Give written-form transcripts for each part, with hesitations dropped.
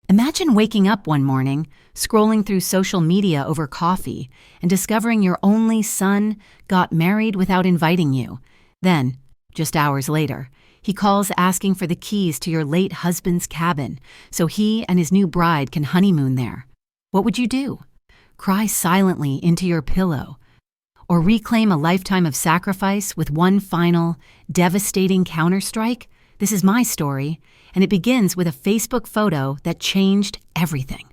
Imagine waking up one morning, scrolling through social media over coffee, and discovering your only son got married without inviting you. Then, just hours later, he calls asking for the keys to your late husband's cabin so he and his new bride can honeymoon there. What would you do? Cry silently into your pillow? Or reclaim a lifetime of sacrifice with one final, devastating counterstrike? This is my story, and it begins with a Facebook photo that changed everything.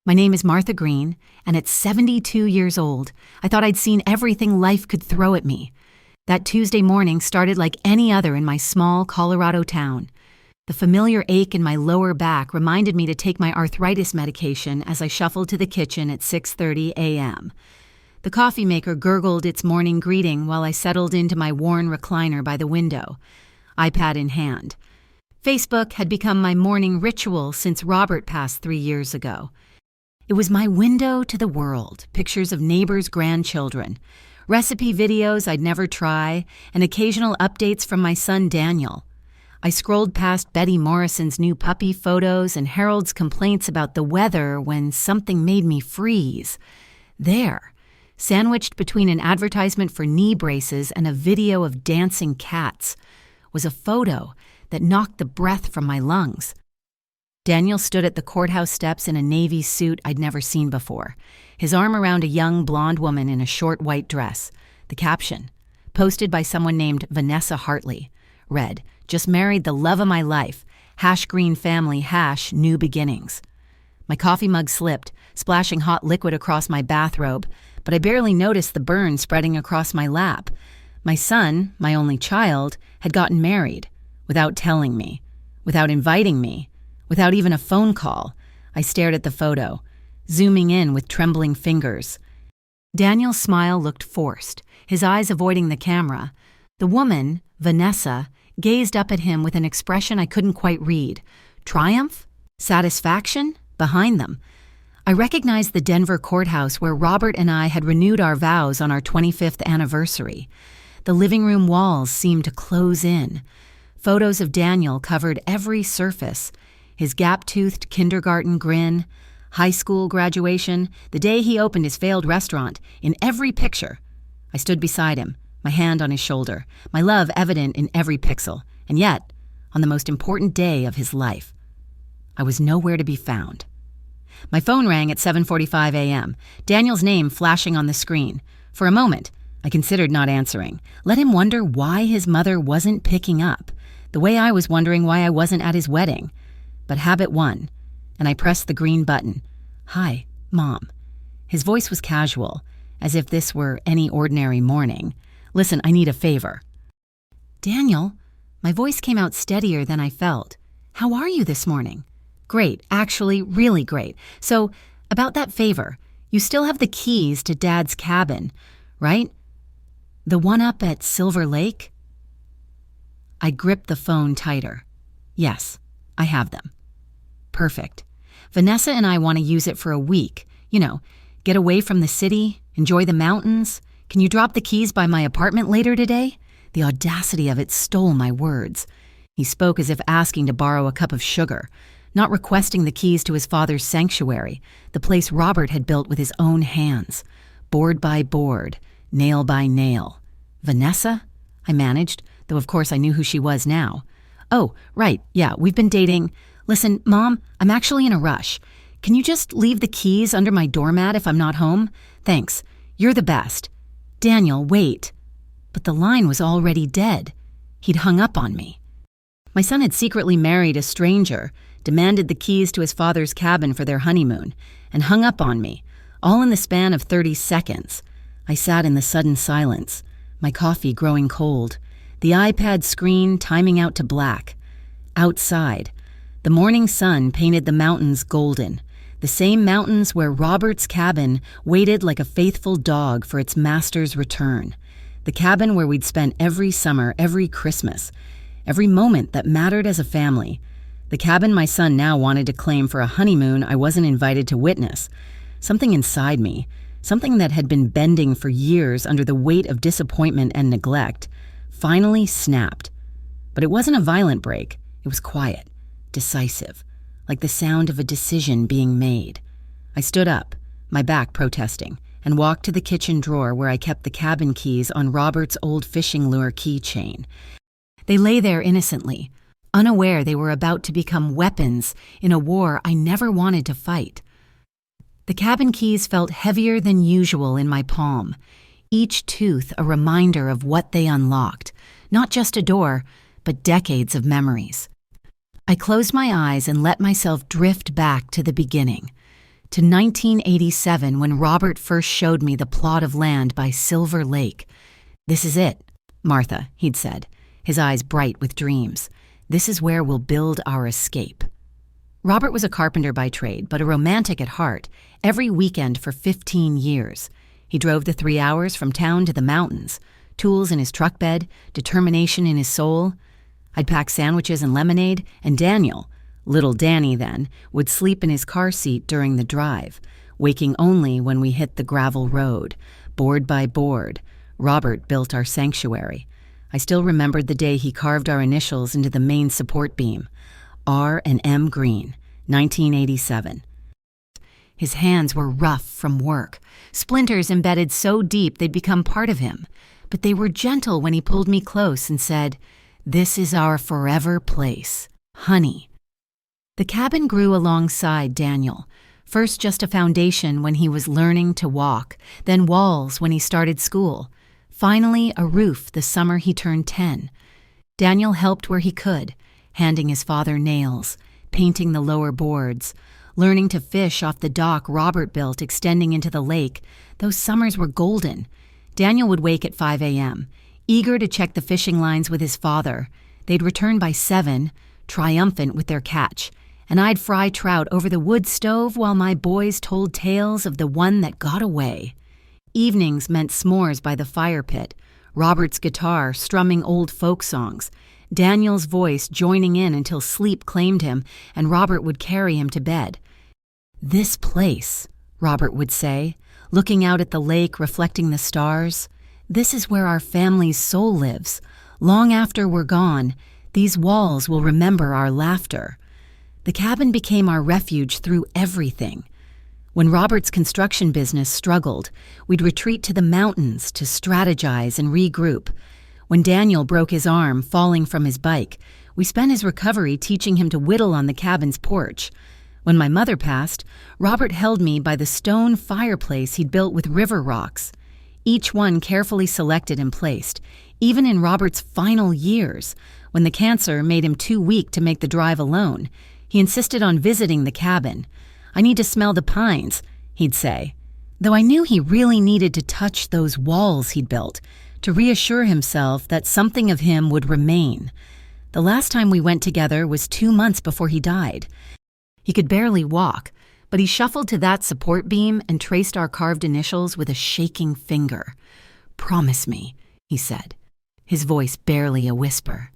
My name is Martha Green, and at 72 years old, I thought I'd seen everything life could throw at me. That Tuesday morning started like any other in my small Colorado town. The familiar ache in my lower back reminded me to take my arthritis medication as I shuffled to the kitchen at 6:30 a.m. The coffee maker gurgled its morning greeting while I settled into my worn recliner by the window, iPad in hand. Facebook had become my morning ritual since Robert passed 3 years ago. It was my window to the world, pictures of neighbors' grandchildren, recipe videos I'd never try, and occasional updates from my son Daniel. I scrolled past Betty Morrison's new puppy photos and Harold's complaints about the weather when something made me freeze. There, sandwiched between an advertisement for knee braces and a video of dancing cats, was a photo that knocked the breath from my lungs. Daniel stood at the courthouse steps in a navy suit I'd never seen before, his arm around a young blonde woman in a short white dress. The caption, posted by someone named Vanessa Hartley, read, "Just married the love of my life, #green family, #new beginnings." My coffee mug slipped, splashing hot liquid across my bathrobe, but I barely noticed the burn spreading across my lap. My son, my only child, had gotten married, without telling me, without inviting me, without even a phone call. I stared at the photo, zooming in with trembling fingers. Daniel's smile looked forced, his eyes avoiding the camera. The woman, Vanessa, gazed up at him with an expression I couldn't quite read. Triumph? Satisfaction? Behind them. I recognized the Denver courthouse where Robert and I had renewed our vows on our 25th anniversary. The living room walls seemed to close in. Photos of Daniel covered every surface. His gap-toothed kindergarten grin, high school graduation, the day he opened his failed restaurant, in every picture. I stood beside him, my hand on his shoulder, my love evident in every pixel. And yet, on the most important day of his life, I was nowhere to be found. My phone rang at 7:45 a.m., Daniel's name flashing on the screen. For a moment, I considered not answering. Let him wonder why his mother wasn't picking up, the way I was wondering why I wasn't at his wedding. But habit won, and I pressed the green button. "Hi, Mom." His voice was casual, as if this were any ordinary morning. "Listen, I need a favor." "Daniel," my voice came out steadier than I felt. "How are you this morning?" "Great, actually, really great. So, about that favor, you still have the keys to Dad's cabin, right? The one up at Silver Lake?" I gripped the phone tighter. "Yes, I have them." "Perfect. Vanessa and I want to use it for a week. You know, get away from the city, enjoy the mountains. Can you drop the keys by my apartment later today?" The audacity of it stole my words. He spoke as if asking to borrow a cup of sugar, not requesting the keys to his father's sanctuary, the place Robert had built with his own hands, board by board, nail by nail. "Vanessa?" I managed, though of course I knew who she was now. "Oh, right, yeah, we've been dating. Listen, Mom, I'm actually in a rush. Can you just leave the keys under my doormat if I'm not home? Thanks. You're the best. Daniel, wait." But the line was already dead. He'd hung up on me. My son had secretly married a stranger, demanded the keys to his father's cabin for their honeymoon, and hung up on me, all in the span of 30 seconds. I sat in the sudden silence, my coffee growing cold, the iPad screen timing out to black. Outside, the morning sun painted the mountains golden, the same mountains where Robert's cabin waited like a faithful dog for its master's return, the cabin where we'd spent every summer, every Christmas, every moment that mattered as a family, the cabin my son now wanted to claim for a honeymoon I wasn't invited to witness. Something inside me, something that had been bending for years under the weight of disappointment and neglect, finally snapped. But it wasn't a violent break. It was quiet, decisive. like the sound of a decision being made. I stood up, my back protesting, and walked to the kitchen drawer where I kept the cabin keys on Robert's old fishing lure keychain. They lay there innocently, unaware they were about to become weapons in a war I never wanted to fight. The cabin keys felt heavier than usual in my palm, each tooth a reminder of what they unlocked, not just a door, but decades of memories. I closed my eyes and let myself drift back to the beginning, to 1987 when Robert first showed me the plot of land by Silver Lake. "This is it, Martha," he'd said, his eyes bright with dreams. "This is where we'll build our escape." Robert was a carpenter by trade, but a romantic at heart, every weekend for 15 years. He drove the 3 hours from town to the mountains, tools in his truck bed, determination in his soul. I'd pack sandwiches and lemonade, and Daniel, little Danny then, would sleep in his car seat during the drive, waking only when we hit the gravel road. Board by board, Robert built our sanctuary. I still remembered the day he carved our initials into the main support beam. R and M Green, 1987. His hands were rough from work, splinters embedded so deep they'd become part of him. But they were gentle when he pulled me close and said, "This is our forever place, honey." The cabin grew alongside Daniel, first just a foundation when he was learning to walk, then walls when he started school, finally a roof the summer he turned 10. Daniel helped where he could, handing his father nails, painting the lower boards, learning to fish off the dock Robert built extending into the lake. Those summers were golden. Daniel would wake at 5 a.m., eager to check the fishing lines with his father. They'd return by 7, triumphant with their catch, and I'd fry trout over the wood stove while my boys told tales of the one that got away. Evenings meant s'mores by the fire pit, Robert's guitar strumming old folk songs, Daniel's voice joining in until sleep claimed him and Robert would carry him to bed. "This place," Robert would say, looking out at the lake reflecting the stars, "this is where our family's soul lives. Long after we're gone, these walls will remember our laughter." The cabin became our refuge through everything. When Robert's construction business struggled, we'd retreat to the mountains to strategize and regroup. When Daniel broke his arm falling from his bike, we spent his recovery teaching him to whittle on the cabin's porch. When my mother passed, Robert held me by the stone fireplace he'd built with river rocks, each one carefully selected and placed, even in Robert's final years, when the cancer made him too weak to make the drive alone. He insisted on visiting the cabin. "I need to smell the pines," he'd say, though I knew he really needed to touch those walls he'd built, to reassure himself that something of him would remain. The last time we went together was 2 months before he died. He could barely walk, but he shuffled to that support beam and traced our carved initials with a shaking finger. "Promise me," he said, his voice barely a whisper.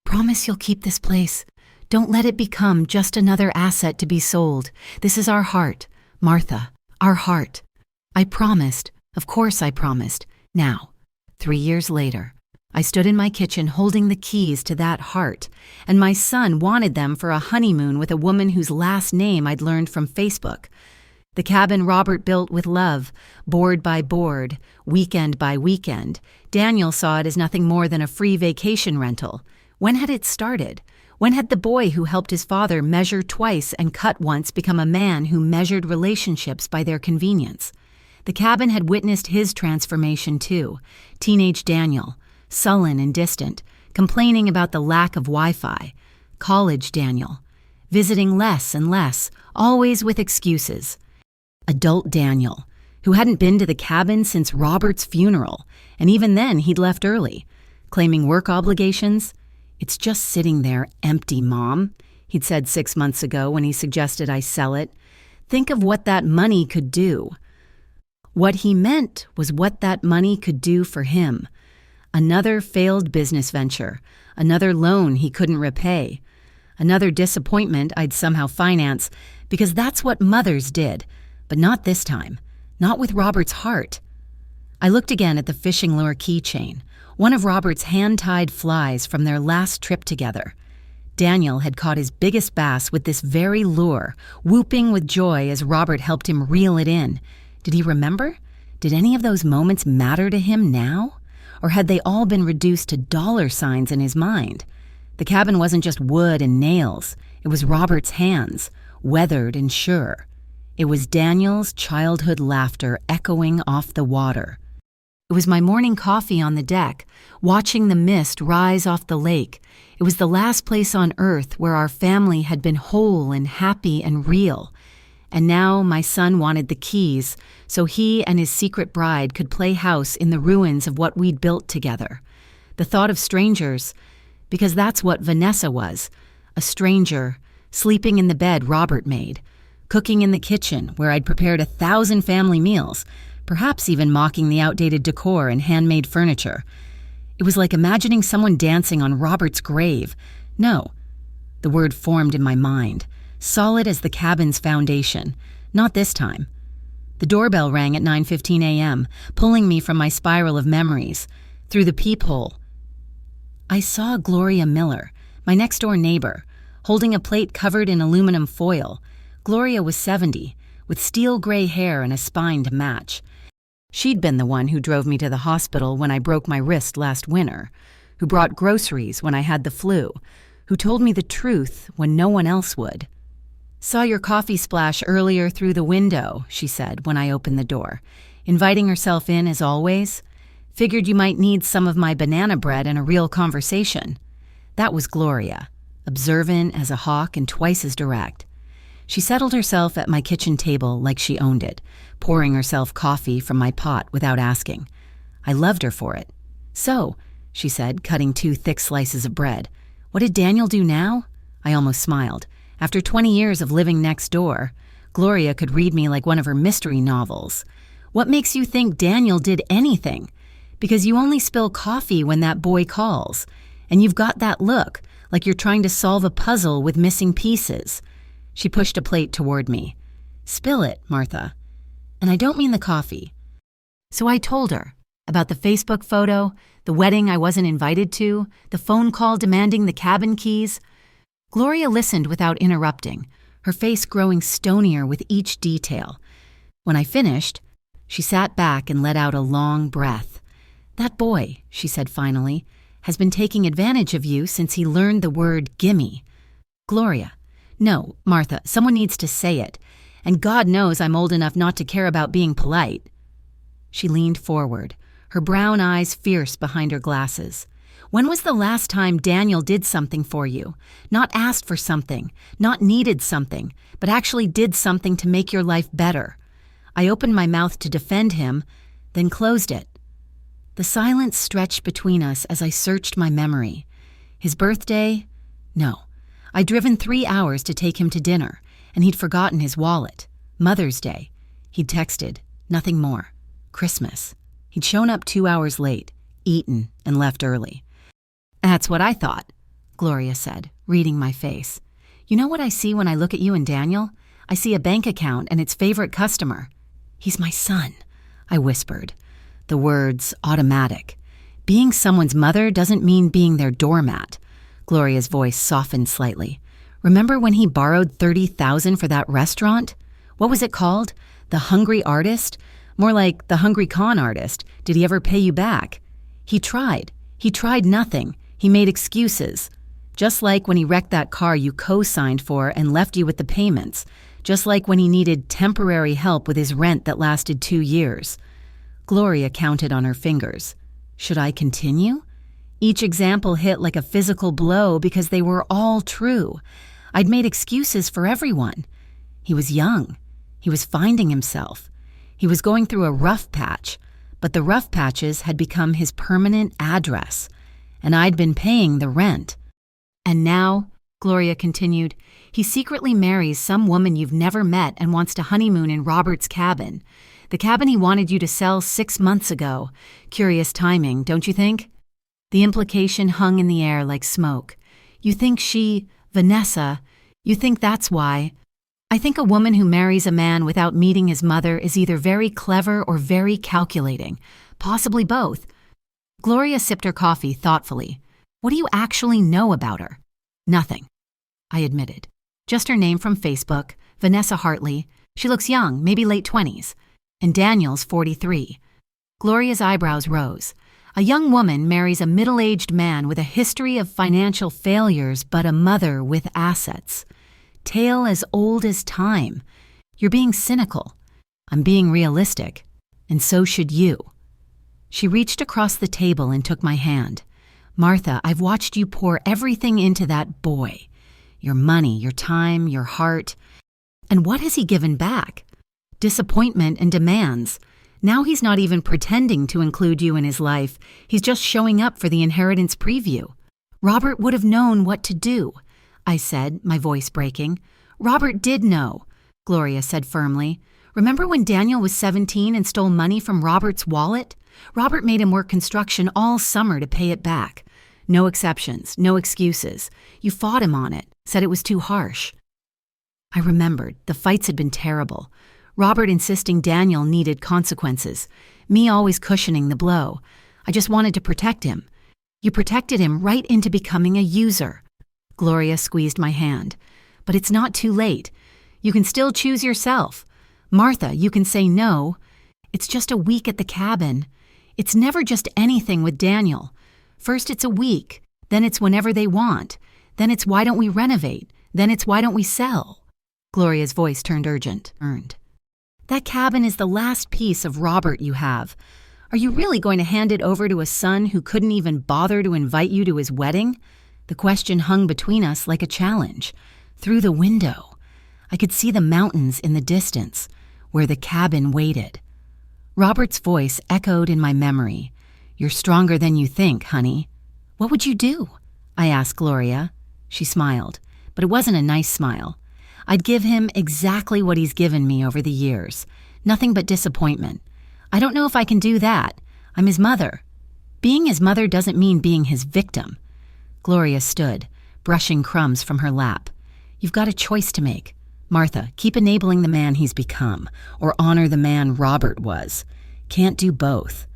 "Promise you'll keep this place. Don't let it become just another asset to be sold. This is our heart, Martha, our heart." I promised. Of course I promised. Now, 3 years later, I stood in my kitchen holding the keys to that heart, and my son wanted them for a honeymoon with a woman whose last name I'd learned from Facebook. The cabin Robert built with love, board by board, weekend by weekend. Daniel saw it as nothing more than a free vacation rental. When had it started? When had the boy who helped his father measure twice and cut once become a man who measured relationships by their convenience? The cabin had witnessed his transformation too. Teenage Daniel, sullen and distant, complaining about the lack of Wi-Fi. College Daniel, visiting less and less, always with excuses. Adult Daniel, who hadn't been to the cabin since Robert's funeral, and even then he'd left early, claiming work obligations. "It's just sitting there empty, Mom," he'd said 6 months ago when he suggested I sell it. Think of what that money could do. What he meant was what that money could do for him. Another failed business venture, another loan he couldn't repay, another disappointment I'd somehow finance, because that's what mothers did, but not this time, not with Robert's heart. I looked again at the fishing lure keychain, one of Robert's hand-tied flies from their last trip together. Daniel had caught his biggest bass with this very lure, whooping with joy as Robert helped him reel it in. Did he remember? Did any of those moments matter to him now? Or had they all been reduced to dollar signs in his mind? The cabin wasn't just wood and nails. It was Robert's hands, weathered and sure. It was Daniel's childhood laughter echoing off the water. It was my morning coffee on the deck, watching the mist rise off the lake. It was the last place on earth where our family had been whole and happy and real. And now my son wanted the keys so he and his secret bride could play house in the ruins of what we'd built together. The thought of strangers, because that's what Vanessa was, a stranger, sleeping in the bed Robert made, cooking in the kitchen where I'd prepared 1,000 family meals, perhaps even mocking the outdated decor and handmade furniture. It was like imagining someone dancing on Robert's grave. No, the word formed in my mind, solid as the cabin's foundation. Not this time. The doorbell rang at 9:15 a.m., pulling me from my spiral of memories. Through the peephole, I saw Gloria Miller, my next-door neighbor, holding a plate covered in aluminum foil. Gloria was 70, with steel gray hair and a spine to match. She'd been the one who drove me to the hospital when I broke my wrist last winter, who brought groceries when I had the flu, who told me the truth when no one else would. "Saw your coffee splash earlier through the window," she said when I opened the door, inviting herself in as always. "Figured you might need some of my banana bread and a real conversation." That was Gloria, observant as a hawk and twice as direct. She settled herself at my kitchen table like she owned it, pouring herself coffee from my pot without asking. I loved her for it. "So," she said, cutting 2 thick slices of bread, "what did Daniel do now?" I almost smiled. After 20 years of living next door, Gloria could read me like one of her mystery novels. "What makes you think Daniel did anything? Because you only spill coffee when that boy calls, and you've got that look, like you're trying to solve a puzzle with missing pieces." She pushed a plate toward me. "Spill it, Martha. And I don't mean the coffee." So I told her about the Facebook photo, the wedding I wasn't invited to, the phone call demanding the cabin keys. Gloria listened without interrupting, her face growing stonier with each detail. When I finished, she sat back and let out a long breath. "That boy," she said finally, "has been taking advantage of you since he learned the word gimme." "Gloria, no, Martha, someone needs to say it. And God knows I'm old enough not to care about being polite." She leaned forward, her brown eyes fierce behind her glasses. "When was the last time Daniel did something for you? Not asked for something, not needed something, but actually did something to make your life better?" I opened my mouth to defend him, then closed it. The silence stretched between us as I searched my memory. His birthday? No. I'd driven 3 hours to take him to dinner, and he'd forgotten his wallet. Mother's Day. He'd texted. Nothing more. Christmas. He'd shown up 2 hours late, eaten, and left early. "That's what I thought," Gloria said, reading my face. "You know what I see when I look at you and Daniel? I see a bank account and its favorite customer." "He's my son," I whispered. The words automatic. Being someone's mother doesn't mean being their doormat. Gloria's voice softened slightly. "Remember when he borrowed $30,000 for that restaurant? What was it called? The Hungry Artist? More like the Hungry Con Artist. Did he ever pay you back?" "He tried. He tried nothing. He made excuses. Just like when he wrecked that car you co-signed for and left you with the payments. Just like when he needed temporary help with his rent that lasted 2 years. Gloria counted on her fingers. Should I continue? Each example hit like a physical blow because they were all true. I'd made excuses for everyone. He was young. He was finding himself. He was going through a rough patch, but the rough patches had become his permanent address, and I'd been paying the rent. "And now," Gloria continued, "he secretly marries some woman you've never met and wants to honeymoon in Robert's cabin. The cabin he wanted you to sell 6 months ago. Curious timing, don't you think?" The implication hung in the air like smoke. "You think Vanessa, you think that's why?" "I think a woman who marries a man without meeting his mother is either very clever or very calculating. Possibly both." Gloria sipped her coffee thoughtfully. "What do you actually know about her?" Nothing, I admitted. Just her name from Facebook, Vanessa Hartley. She looks young, maybe late 20s. And Daniel's 43. Gloria's eyebrows rose. A young woman marries a middle-aged man with a history of financial failures but a mother with assets. Tale as old as time. You're being cynical. I'm being realistic. And so should you. She reached across the table and took my hand. Martha, I've watched you pour everything into that boy. Your money, your time, your heart. And what has he given back? Disappointment and demands. Now he's not even pretending to include you in his life. He's just showing up for the inheritance preview. Robert would have known what to do, I said, my voice breaking. Robert did know, Gloria said firmly. Remember when Daniel was 17 and stole money from Robert's wallet? Robert made him work construction all summer to pay it back. No exceptions, no excuses. You fought him on it, said it was too harsh. I remembered. The fights had been terrible. Robert insisting Daniel needed consequences. Me always cushioning the blow. I just wanted to protect him. You protected him right into becoming a user. Gloria squeezed my hand. But it's not too late. You can still choose yourself. Martha, you can say no. It's just a week at the cabin. It's never just anything with Daniel. First it's a week. Then it's whenever they want. Then it's why don't we renovate. Then it's why don't we sell. Gloria's voice turned urgent. That cabin is the last piece of Robert you have. Are you really going to hand it over to a son who couldn't even bother to invite you to his wedding? The question hung between us like a challenge. Through the window, I could see the mountains in the distance, where the cabin waited. Robert's voice echoed in my memory. You're stronger than you think, honey. What would you do? I asked Gloria. She smiled, but it wasn't a nice smile. I'd give him exactly what he's given me over the years. Nothing but disappointment. I don't know if I can do that. I'm his mother. Being his mother doesn't mean being his victim. Gloria stood, brushing crumbs from her lap. You've got a choice to make. Martha, keep enabling the man he's become, or honor the man Robert was. Can't do both.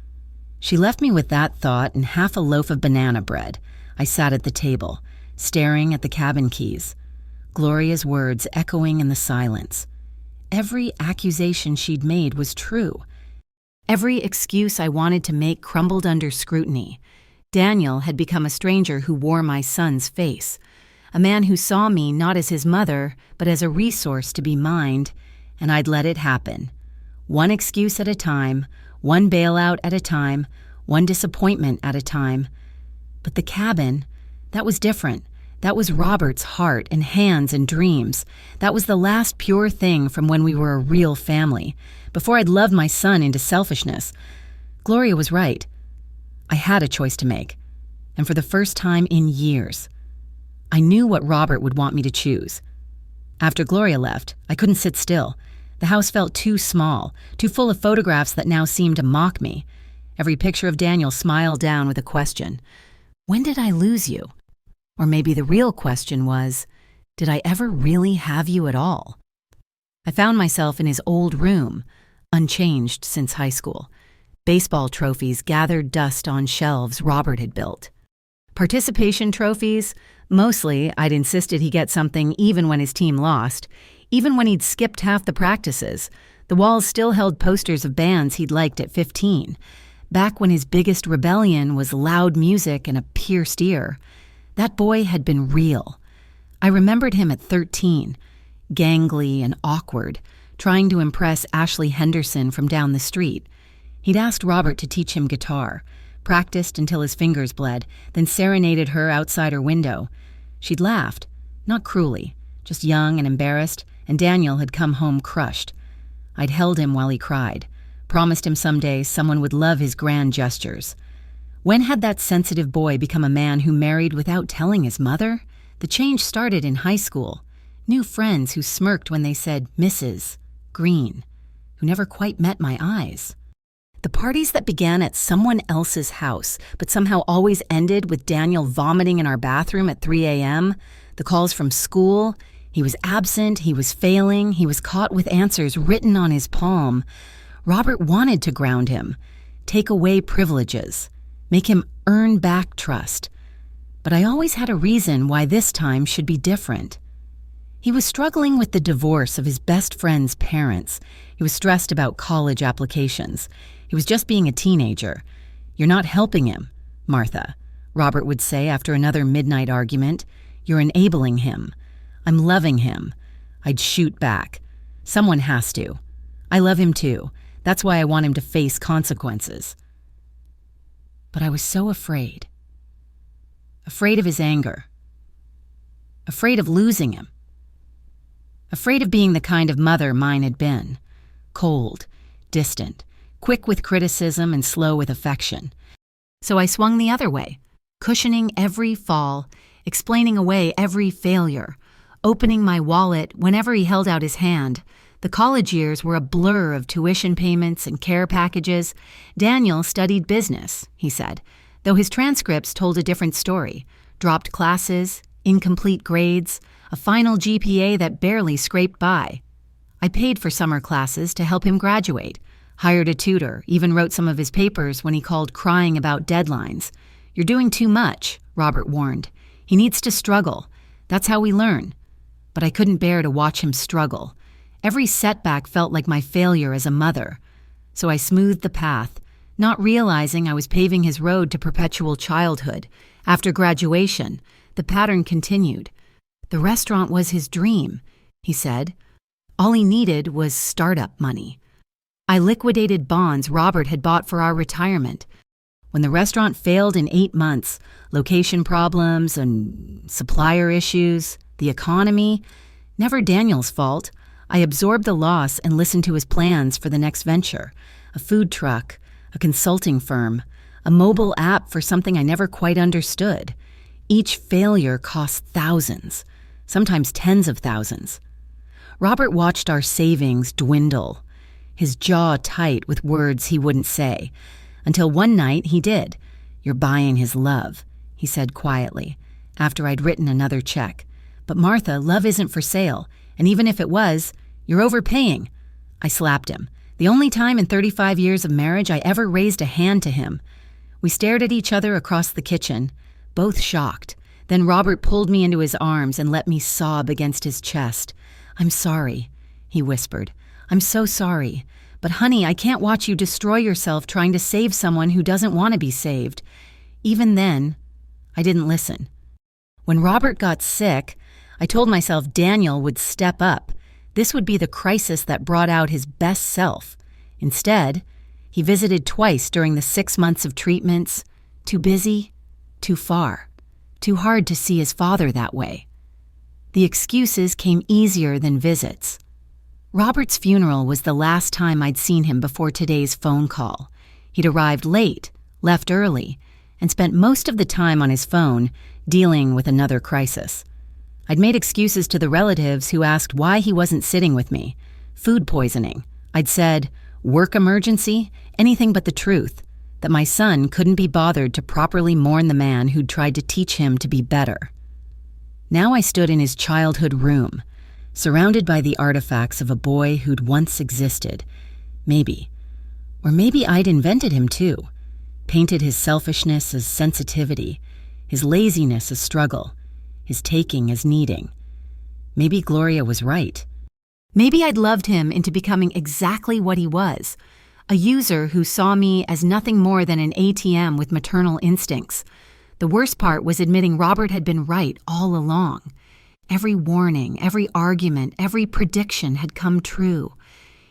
She left me with that thought and half a loaf of banana bread. I sat at the table, staring at the cabin keys. Gloria's words echoing in the silence. Every accusation she'd made was true. Every excuse I wanted to make crumbled under scrutiny. Daniel had become a stranger who wore my son's face, a man who saw me not as his mother, but as a resource to be mined, and I'd let it happen. One excuse at a time, one bailout at a time, one disappointment at a time. But the cabin, that was different. That was Robert's heart and hands and dreams. That was the last pure thing from when we were a real family, before I'd loved my son into selfishness. Gloria was right. I had a choice to make, and for the first time in years, I knew what Robert would want me to choose. After Gloria left, I couldn't sit still. The house felt too small, too full of photographs that now seemed to mock me. Every picture of Daniel smiled down with a question. When did I lose you? Or maybe the real question was, did I ever really have you at all? I found myself in his old room, unchanged since high school. Baseball trophies gathered dust on shelves Robert had built. Participation trophies, mostly I'd insisted he get something even when his team lost, even when he'd skipped half the practices. The walls still held posters of bands he'd liked at 15, back when his biggest rebellion was loud music and a pierced ear. That boy had been real. I remembered him at 13, gangly and awkward, trying to impress Ashley Henderson from down the street. He'd asked Robert to teach him guitar, practiced until his fingers bled, then serenaded her outside her window. She'd laughed, not cruelly, just young and embarrassed, and Daniel had come home crushed. I'd held him while he cried, promised him someday someone would love his grand gestures. When had that sensitive boy become a man who married without telling his mother? The change started in high school. New friends who smirked when they said Mrs. Green, who never quite met my eyes. The parties that began at someone else's house, but somehow always ended with Daniel vomiting in our bathroom at 3 a.m., the calls from school. He was absent, he was failing, he was caught with answers written on his palm. Robert wanted to ground him, take away privileges, make him earn back trust. But I always had a reason why this time should be different. He was struggling with the divorce of his best friend's parents. He was stressed about college applications. He was just being a teenager. "You're not helping him, Martha," Robert would say after another midnight argument. "You're enabling him." "I'm loving him." I'd shoot back. "Someone has to. I love him too. That's why I want him to face consequences." But I was so afraid. Afraid of his anger. Afraid of losing him. Afraid of being the kind of mother mine had been. Cold, distant, quick with criticism and slow with affection. So I swung the other way, cushioning every fall, explaining away every failure, opening my wallet whenever he held out his hand. The college years were a blur of tuition payments and care packages. Daniel studied business, he said, though his transcripts told a different story. Dropped classes, incomplete grades, a final GPA that barely scraped by. I paid for summer classes to help him graduate, hired a tutor, even wrote some of his papers when he called crying about deadlines. "You're doing too much," Robert warned. "He needs to struggle. That's how we learn." But I couldn't bear to watch him struggle. Every setback felt like my failure as a mother. So I smoothed the path, not realizing I was paving his road to perpetual childhood. After graduation, the pattern continued. The restaurant was his dream, he said. All he needed was startup money. I liquidated bonds Robert had bought for our retirement. When the restaurant failed in 8 months, location problems and supplier issues, the economy, never Daniel's fault, I absorbed the loss and listened to his plans for the next venture, a food truck, a consulting firm, a mobile app for something I never quite understood. Each failure cost thousands, sometimes tens of thousands. Robert watched our savings dwindle, his jaw tight with words he wouldn't say, until one night he did. "You're buying his love," he said quietly, after I'd written another check. "But Martha, love isn't for sale, and even if it was, you're overpaying." I slapped him. The only time in 35 years of marriage I ever raised a hand to him. We stared at each other across the kitchen, both shocked. Then Robert pulled me into his arms and let me sob against his chest. "I'm sorry," he whispered. "I'm so sorry. But honey, I can't watch you destroy yourself trying to save someone who doesn't want to be saved." Even then, I didn't listen. When Robert got sick, I told myself Daniel would step up. This would be the crisis that brought out his best self. Instead, he visited twice during the 6 months of treatments. Too busy, too far, too hard to see his father that way. The excuses came easier than visits. Robert's funeral was the last time I'd seen him before today's phone call. He'd arrived late, left early, and spent most of the time on his phone dealing with another crisis. I'd made excuses to the relatives who asked why he wasn't sitting with me. Food poisoning. I'd said, work emergency, anything but the truth, that my son couldn't be bothered to properly mourn the man who'd tried to teach him to be better. Now I stood in his childhood room, surrounded by the artifacts of a boy who'd once existed. Maybe. Or maybe I'd invented him too. Painted his selfishness as sensitivity, his laziness as struggle, his taking as needing. Maybe Gloria was right. Maybe I'd loved him into becoming exactly what he was, a user who saw me as nothing more than an ATM with maternal instincts. The worst part was admitting Robert had been right all along. Every warning, every argument, every prediction had come true.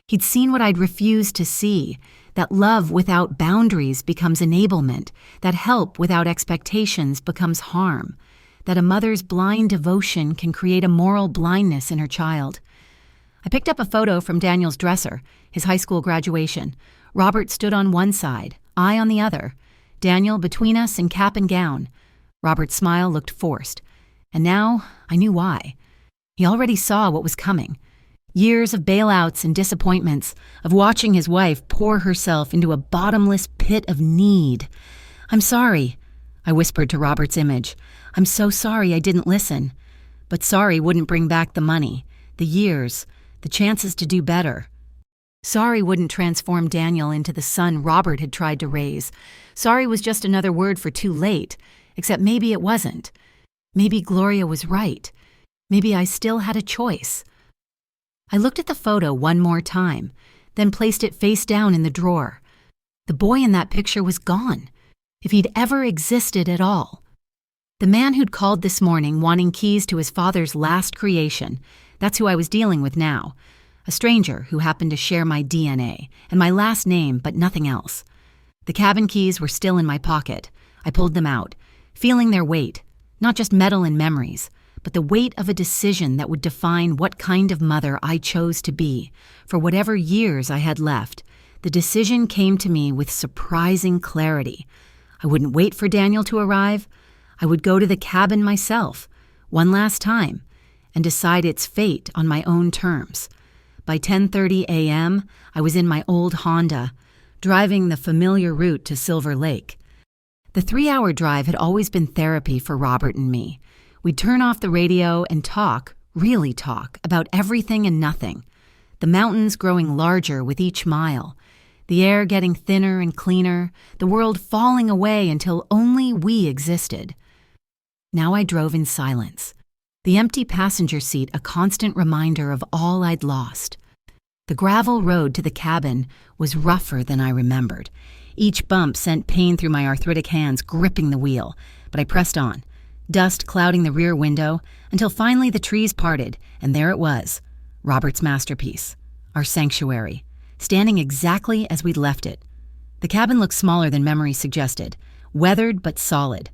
He'd seen what I'd refused to see, that love without boundaries becomes enablement, that help without expectations becomes harm, that a mother's blind devotion can create a moral blindness in her child. I picked up a photo from Daniel's dresser, his high school graduation. Robert stood on one side, I on the other. Daniel between us in cap and gown. Robert's smile looked forced. And now I knew why. He already saw what was coming. Years of bailouts and disappointments, of watching his wife pour herself into a bottomless pit of need. "I'm sorry," I whispered to Robert's image. "I'm so sorry I didn't listen." But sorry wouldn't bring back the money, the years, the chances to do better. Sorry wouldn't transform Daniel into the son Robert had tried to raise. Sorry was just another word for too late, except maybe it wasn't. Maybe Gloria was right. Maybe I still had a choice. I looked at the photo one more time, then placed it face down in the drawer. The boy in that picture was gone, if he'd ever existed at all. The man who'd called this morning wanting keys to his father's last creation, that's who I was dealing with now. A stranger who happened to share my DNA and my last name, but nothing else. The cabin keys were still in my pocket. I pulled them out, feeling their weight, not just metal and memories, but the weight of a decision that would define what kind of mother I chose to be. For whatever years I had left, the decision came to me with surprising clarity. I wouldn't wait for Daniel to arrive. I would go to the cabin myself, one last time, and decide its fate on my own terms. By 10:30 a.m., I was in my old Honda, driving the familiar route to Silver Lake. The 3-hour drive had always been therapy for Robert and me. We'd turn off the radio and talk, really talk, about everything and nothing. The mountains growing larger with each mile, the air getting thinner and cleaner, the world falling away until only we existed. Now I drove in silence, the empty passenger seat a constant reminder of all I'd lost. The gravel road to the cabin was rougher than I remembered. Each bump sent pain through my arthritic hands gripping the wheel, but I pressed on, dust clouding the rear window, until finally the trees parted, and there it was, Robert's masterpiece, our sanctuary, standing exactly as we'd left it. The cabin looked smaller than memory suggested, weathered but solid.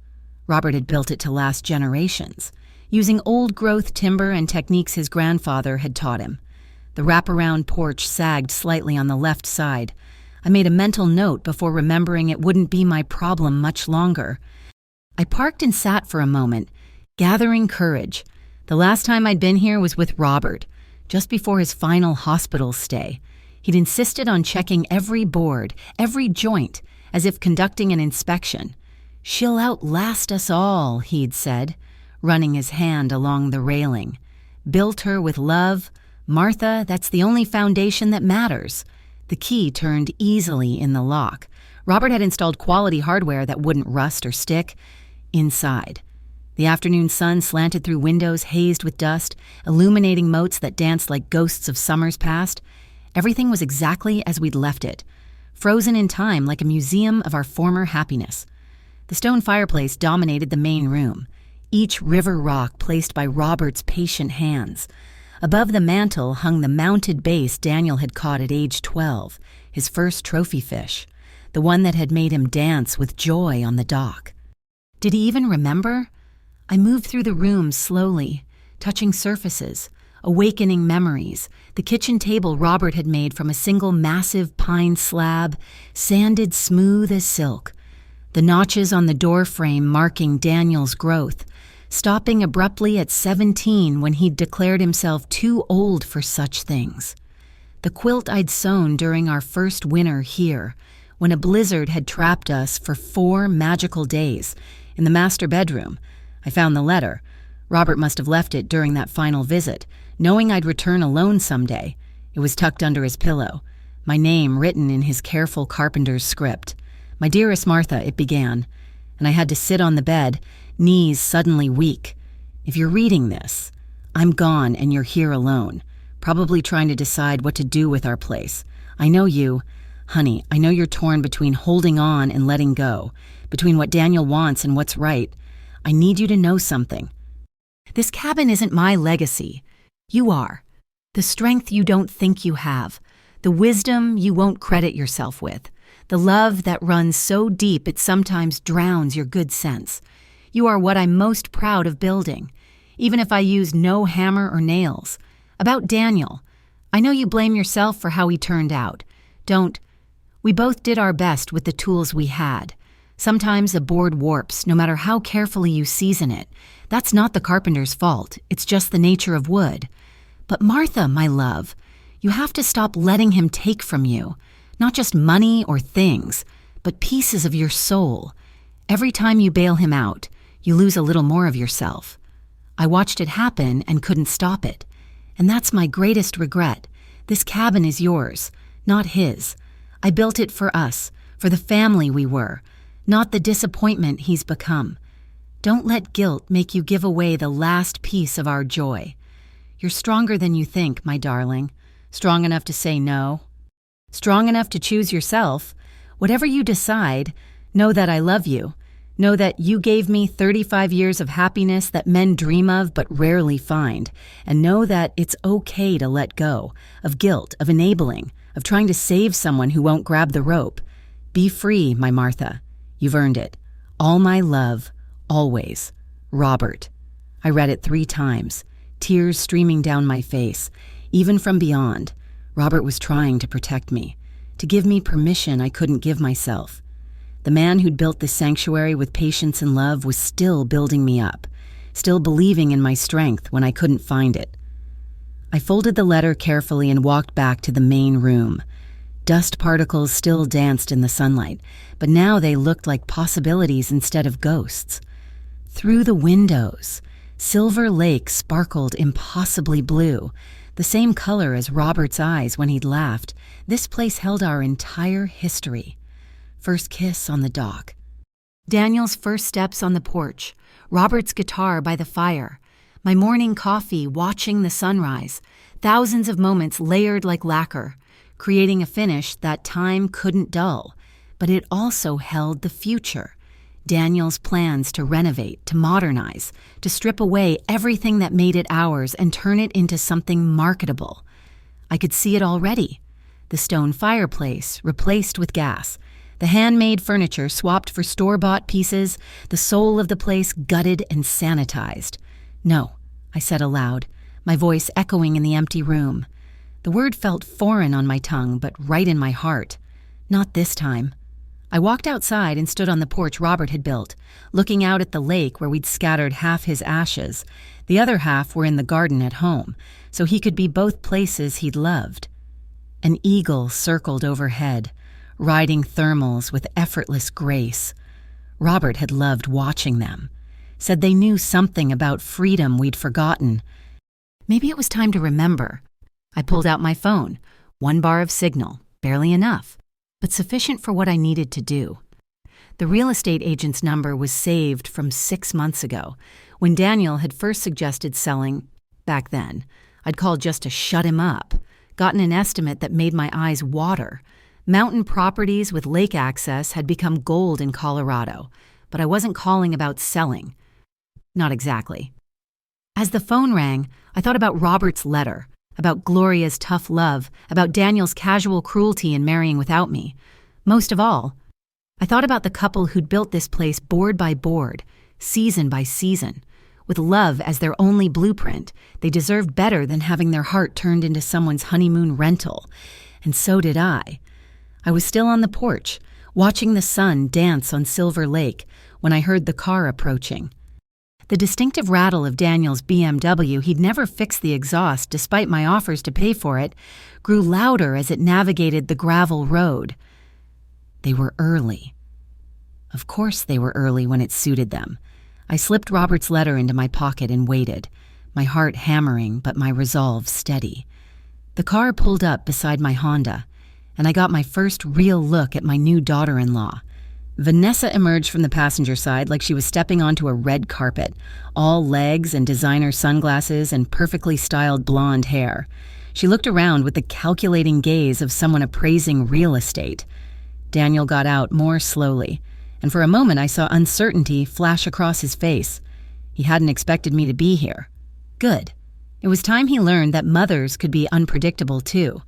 Robert had built it to last generations, using old-growth timber and techniques his grandfather had taught him. The wraparound porch sagged slightly on the left side. I made a mental note before remembering it wouldn't be my problem much longer. I parked and sat for a moment, gathering courage. The last time I'd been here was with Robert, just before his final hospital stay. He'd insisted on checking every board, every joint, as if conducting an inspection. "She'll outlast us all," he'd said, running his hand along the railing. "Built her with love. Martha, that's the only foundation that matters." The key turned easily in the lock. Robert had installed quality hardware that wouldn't rust or stick. Inside, the afternoon sun slanted through windows hazed with dust, illuminating moats that danced like ghosts of summers past. Everything was exactly as we'd left it, frozen in time like a museum of our former happiness. The stone fireplace dominated the main room, each river rock placed by Robert's patient hands. Above the mantel hung the mounted bass Daniel had caught at age 12, his first trophy fish, the one that had made him dance with joy on the dock. Did he even remember? I moved through the room slowly, touching surfaces, awakening memories. The kitchen table Robert had made from a single massive pine slab, sanded smooth as silk. The notches on the door frame marking Daniel's growth, stopping abruptly at 17 when he'd declared himself too old for such things. The quilt I'd sewn during our first winter here, when a blizzard had trapped us for 4 magical days. In the master bedroom, I found the letter. Robert must have left it during that final visit, knowing I'd return alone someday. It was tucked under his pillow, my name written in his careful carpenter's script. "My dearest Martha," it began, and I had to sit on the bed, knees suddenly weak. "If you're reading this, I'm gone and you're here alone, probably trying to decide what to do with our place. I know you. Honey, I know you're torn between holding on and letting go, between what Daniel wants and what's right. I need you to know something. This cabin isn't my legacy. You are. The strength you don't think you have, the wisdom you won't credit yourself with, the love that runs so deep it sometimes drowns your good sense. You are what I'm most proud of building, even if I use no hammer or nails. About Daniel, I know you blame yourself for how he turned out. Don't. We both did our best with the tools we had. Sometimes a board warps, no matter how carefully you season it. That's not the carpenter's fault. It's just the nature of wood. But Martha, my love, you have to stop letting him take from you. Not just money or things, but pieces of your soul. Every time you bail him out, you lose a little more of yourself. I watched it happen and couldn't stop it. And that's my greatest regret. This cabin is yours, not his. I built it for us, for the family we were, not the disappointment he's become. Don't let guilt make you give away the last piece of our joy. You're stronger than you think, my darling. Strong enough to say no. Strong enough to choose yourself. Whatever you decide, know that I love you. Know that you gave me 35 years of happiness that men dream of but rarely find. And know that it's okay to let go of guilt, of enabling, of trying to save someone who won't grab the rope. Be free, my Martha. You've earned it. All my love, always. Robert. I read it 3 times, tears streaming down my face. Even from beyond, Robert was trying to protect me, to give me permission I couldn't give myself. The man who'd built this sanctuary with patience and love was still building me up, still believing in my strength when I couldn't find it. I folded the letter carefully and walked back to the main room. Dust particles still danced in the sunlight, but now they looked like possibilities instead of ghosts. Through the windows, Silver Lake sparkled impossibly blue, the same color as Robert's eyes when he'd laughed. This place held our entire history. First kiss on the dock. Daniel's first steps on the porch. Robert's guitar by the fire. My morning coffee watching the sunrise. Thousands of moments layered like lacquer, creating a finish that time couldn't dull. But it also held the future. Daniel's plans to renovate, to modernize, to strip away everything that made it ours and turn it into something marketable. I could see it already. The stone fireplace replaced with gas. The handmade furniture swapped for store-bought pieces, the soul of the place gutted and sanitized. No, I said aloud, my voice echoing in the empty room. The word felt foreign on my tongue, but right in my heart. Not this time. I walked outside and stood on the porch Robert had built, looking out at the lake where we'd scattered half his ashes. The other half were in the garden at home, so he could be both places he'd loved. An eagle circled overhead, riding thermals with effortless grace. Robert had loved watching them, said they knew something about freedom we'd forgotten. Maybe it was time to remember. I pulled out my phone, 1 bar of signal, barely enough, but sufficient for what I needed to do. The real estate agent's number was saved from 6 months ago, when Daniel had first suggested selling. Back then, I'd called just to shut him up, gotten an estimate that made my eyes water. Mountain properties with lake access had become gold in Colorado, but I wasn't calling about selling. Not exactly. As the phone rang, I thought about Robert's letter, about Gloria's tough love, about Daniel's casual cruelty in marrying without me. Most of all, I thought about the couple who'd built this place board by board, season by season. With love as their only blueprint, they deserved better than having their heart turned into someone's honeymoon rental. And so did I. I was still on the porch, watching the sun dance on Silver Lake, when I heard the car approaching. The distinctive rattle of Daniel's BMW, he'd never fixed the exhaust despite my offers to pay for it, grew louder as it navigated the gravel road. They were early. Of course they were early when it suited them. I slipped Robert's letter into my pocket and waited, my heart hammering but my resolve steady. The car pulled up beside my Honda, and I got my first real look at my new daughter-in-law. Vanessa emerged from the passenger side like she was stepping onto a red carpet, all legs and designer sunglasses and perfectly styled blonde hair. She looked around with the calculating gaze of someone appraising real estate. Daniel got out more slowly, and for a moment I saw uncertainty flash across his face. He hadn't expected me to be here. Good. It was time he learned that mothers could be unpredictable too.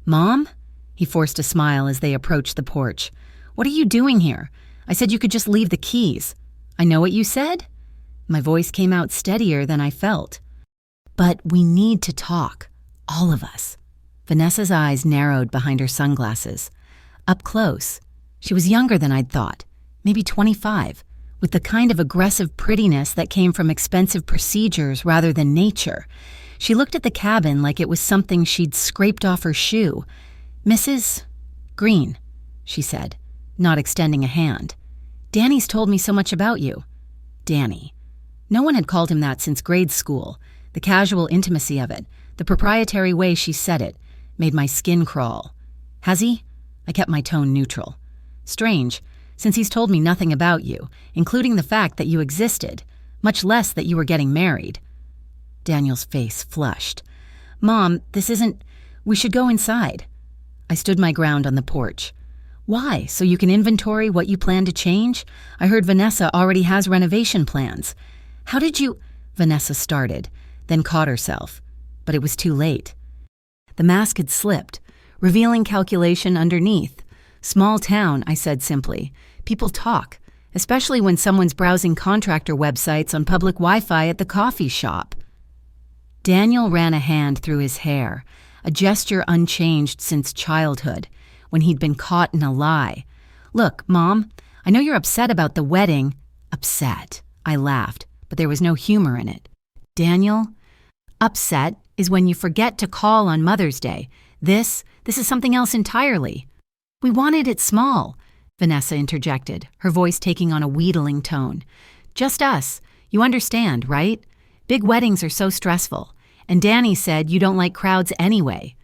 "Mom?" He forced a smile as they approached the porch. "What are you doing here? I said you could just leave the keys." "I know what you said." My voice came out steadier than I felt. "But we need to talk. All of us." Vanessa's eyes narrowed behind her sunglasses. Up close, she was younger than I'd thought, maybe 25, with the kind of aggressive prettiness that came from expensive procedures rather than nature. She looked at the cabin like it was something she'd scraped off her shoe. "Mrs. Green," she said, not extending a hand. "Danny's told me so much about you." Danny. No one had called him that since grade school. The casual intimacy of it, the proprietary way she said it, made my skin crawl. "Has he?" I kept my tone neutral. "Strange, since he's told me nothing about you, including the fact that you existed. much less that you were getting married. Daniel's face flushed. Mom, we should go inside. I stood my ground on the porch. Why? So you can inventory what you plan to change? I heard Vanessa already has renovation plans. How did you... Vanessa started, then caught herself. But it was too late. The mask had slipped, revealing calculation underneath. Small town, I said simply. People talk, especially when someone's browsing contractor websites on public Wi-Fi at the coffee shop. Daniel ran a hand through his hair, a gesture unchanged since childhood, when he'd been caught in a lie. Look, Mom, I know you're upset about the wedding. Upset. I laughed, but there was no humor in it. Daniel, upset is when you forget to call on Mother's Day. This is something else entirely. We wanted it small, Vanessa interjected, her voice taking on a wheedling tone. Just us. You understand, right? Big weddings are so stressful. And Danny said you don't like crowds anyway.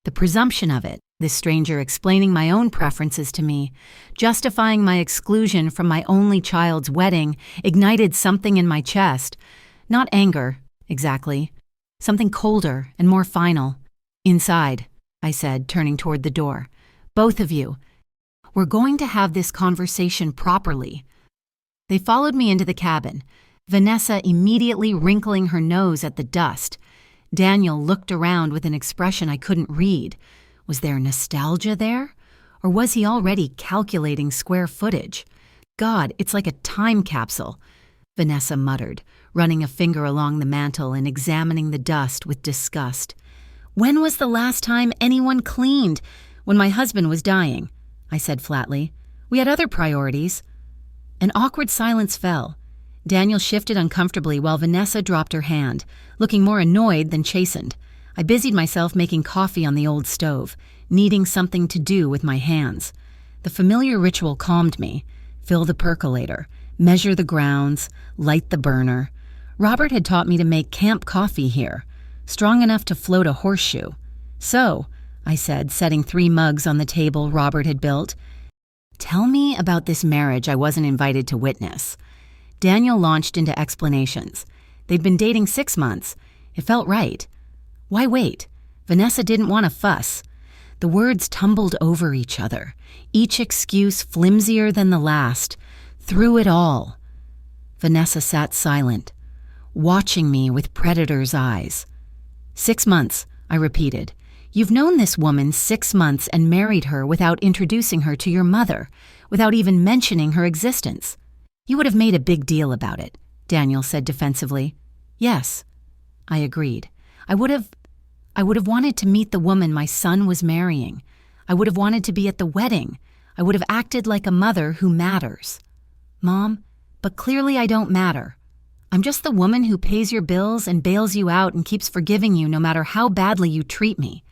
The presumption of it, this stranger explaining my own preferences to me, justifying my exclusion from my only child's wedding, ignited something in my chest. Not anger, exactly. Something colder and more final. Inside, I said, turning toward the door. Both of you. We're going to have this conversation properly. They followed me into the cabin, Vanessa immediately wrinkling her nose at the dust. Daniel looked around with an expression I couldn't read. Was there nostalgia there? Or was he already calculating square footage? God, it's like a time capsule, Vanessa muttered, running a finger along the mantel and examining the dust with disgust. When was the last time anyone cleaned? When my husband was dying, I said flatly. We had other priorities. An awkward silence fell. Daniel shifted uncomfortably while Vanessa dropped her hand, looking more annoyed than chastened. I busied myself making coffee on the old stove, needing something to do with my hands. The familiar ritual calmed me. Fill the percolator, measure the grounds, light the burner. Robert had taught me to make camp coffee here, strong enough to float a horseshoe. So, I said, setting 3 mugs on the table Robert had built, tell me about this marriage I wasn't invited to witness. Daniel launched into explanations. They'd been dating 6 months. It felt right. Why wait? Vanessa didn't want to fuss. The words tumbled over each other, each excuse flimsier than the last. Through it all. Vanessa sat silent, watching me with predator's eyes. 6 months, I repeated. You've known this woman 6 months and married her without introducing her to your mother, without even mentioning her existence. You would have made a big deal about it, Daniel said defensively. Yes, I agreed. I would have wanted to meet the woman my son was marrying. I would have wanted to be at the wedding. I would have acted like a mother who matters. Mom, but clearly I don't matter. I'm just the woman who pays your bills and bails you out and keeps forgiving you no matter how badly you treat me.